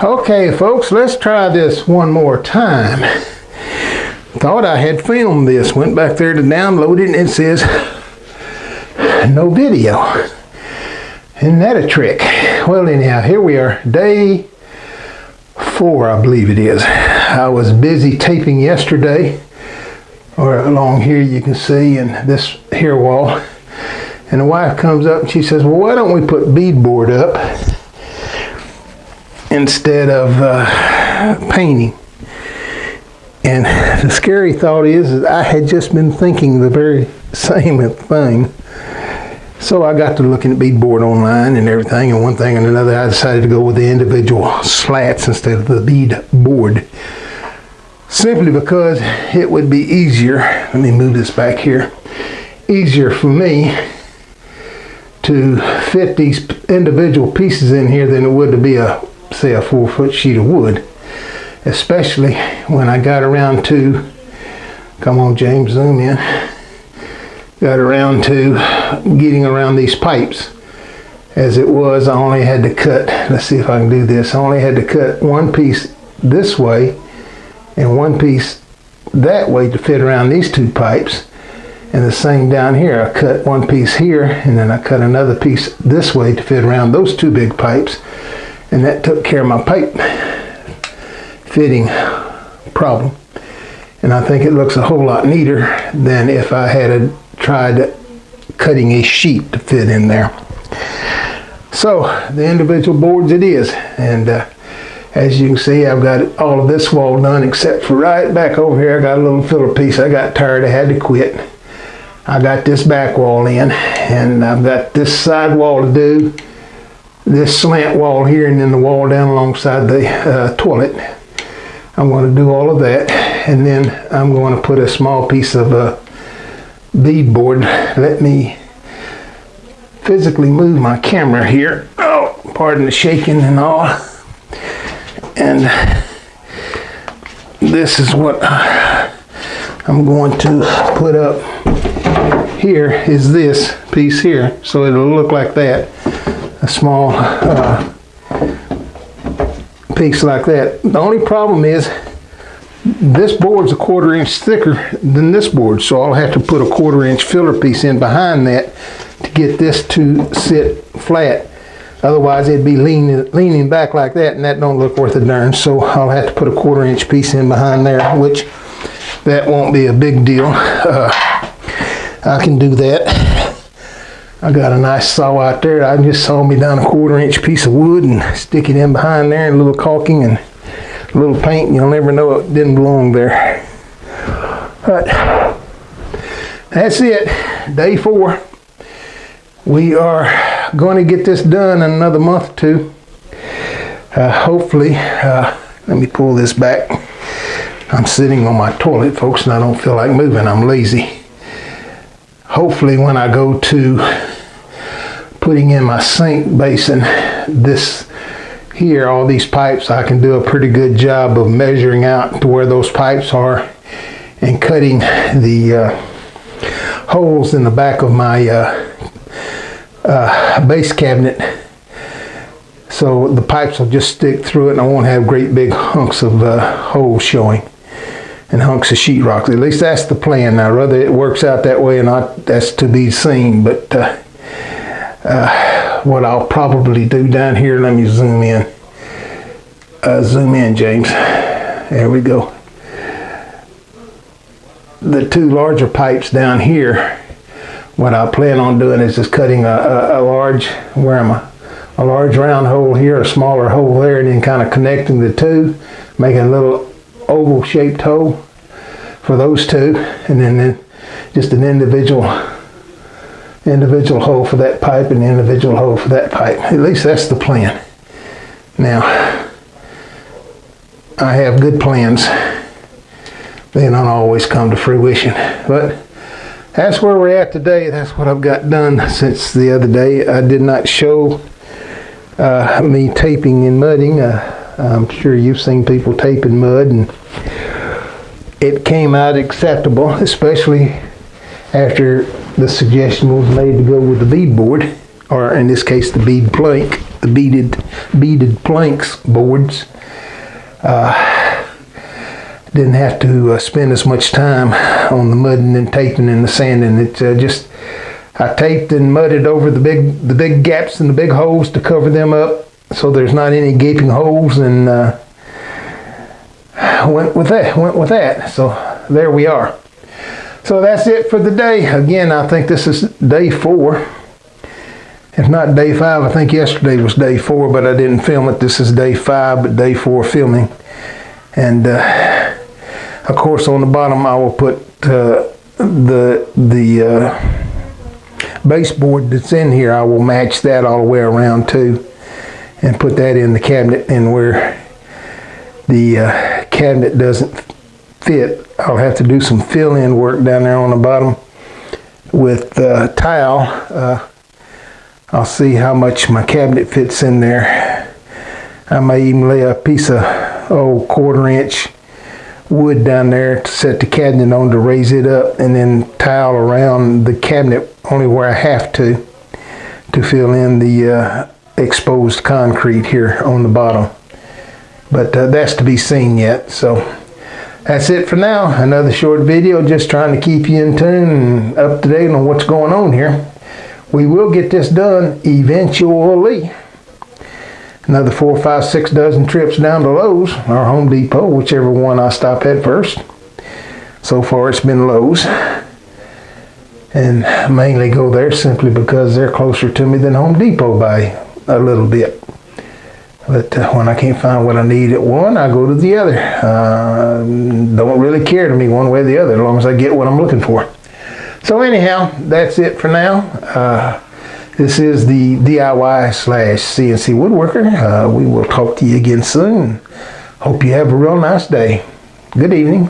Okay folks, let's try this one more time. Thought I had filmed this, went back there to download it and it says no video. Isn't that a trick? Well anyhow, here we are, day 4 I believe it is. I was busy taping yesterday, or along here you can see in this here wall, and the wife comes up and she says, well why don't we put beadboard up instead of painting. And the scary thought is I had just been thinking the very same thing. So I got to looking at beadboard online and everything, and one thing and another I decided to go with the individual slats instead of the beadboard. Simply because it would be easier, let me move this back here, easier for me to fit these individual pieces in here than it would to be a, say, a 4-foot sheet of wood. Especially when I got around to, come on James, zoom in, got around to getting around these pipes. As it was, I only had to cut, let's see if I can do this, I only had to cut one piece this way and one piece that way to fit around these two pipes. And the same down here, I cut one piece here and then I cut another piece this way to fit around those two big pipes. And that took care of my pipe fitting problem. And I think it looks a whole lot neater than if I had tried cutting a sheet to fit in there. So the individual boards it is, and as you can see I've got all of this wall done except for right back over here. I got a little filler piece. I got tired, I had to quit. I got this back wall in, and I've got this side wall to do, this slant wall here, and then the wall down alongside the toilet. I'm going to do all of that, and then I'm going to put a small piece of beadboard. Let me physically move my camera here. Oh, pardon the shaking and all. And this is what I'm going to put up here, is this piece here, so it'll look like that, a small piece like that. The only problem is this board's a 1/4 inch thicker than this board, so I'll have to put a 1/4 inch filler piece in behind that to get this to sit flat. Otherwise it'd be leaning back like that, and that don't look worth a darn. So I'll have to put a 1/4 inch piece in behind there, which that won't be a big deal. I can do that. I got a nice saw out there. I just saw me down a 1/4 inch piece of wood and stick it in behind there, and a little caulking and a little paint, and you'll never know it didn't belong there. But that's it, day 4. We are going to get this done in another month or two. Hopefully, let me pull this back. I'm sitting on my toilet, folks, and I don't feel like moving. I'm lazy. Hopefully when I go to putting in my sink basin, this here, all these pipes, I can do a pretty good job of measuring out to where those pipes are and cutting the holes in the back of my base cabinet, so the pipes will just stick through it and I won't have great big hunks of holes showing and hunks of sheetrock. At least that's the plan. Now whether it works out that way or not, that's to be seen. But what I'll probably do down here, let me zoom in. Zoom in, James. There we go. The 2 larger pipes down here, what I plan on doing is just cutting a large, where am I? A large round hole here, a smaller hole there, and then kind of connecting the 2, making a little oval shaped hole for those 2, and then just an individual hole for that pipe and an individual hole for that pipe. At least that's the plan. Now, I have good plans. They don't always come to fruition, but that's where we're at today. That's what I've got done since the other day. I did not show me taping and mudding. I'm sure you've seen people tape in mud, and it came out acceptable, especially after the suggestion was made to go with the beadboard, or in this case the bead plank. the beaded planks boards. Didn't have to spend as much time on the mudding and taping and the sanding. It I taped and mudded over the big gaps and the big holes to cover them up, so there's not any gaping holes, and went with that. So there we are. So that's it for the day. Again, I think this is day 4. If not day 5, I think yesterday was day 4, but I didn't film it. This is day 5, but day 4 filming. And of course, on the bottom, I will put the baseboard that's in here. I will match that all the way around too, and put that in the cabinet. And where the cabinet doesn't fit, I'll have to do some fill-in work down there on the bottom with tile. I'll see how much my cabinet fits in there. I may even lay a piece of old 1/4 inch wood down there to set the cabinet on to raise it up, and then tile around the cabinet only where I have to fill in the exposed concrete here on the bottom. But that's to be seen yet. So that's it for now. Another short video, just trying to keep you in tune and up to date on what's going on here. We will get this done eventually. Another 4, 5, 6 dozen trips down to Lowe's or Home Depot, whichever one I stop at first. So far it's been Lowe's. And mainly go there simply because they're closer to me than Home Depot by a little bit. But when I can't find what I need at one, I go to the other. Don't really care to me one way or the other, as long as I get what I'm looking for. So anyhow, that's it for now. This is the DIY/CNC woodworker. We will talk to you again soon. Hope you have a real nice day. Good evening.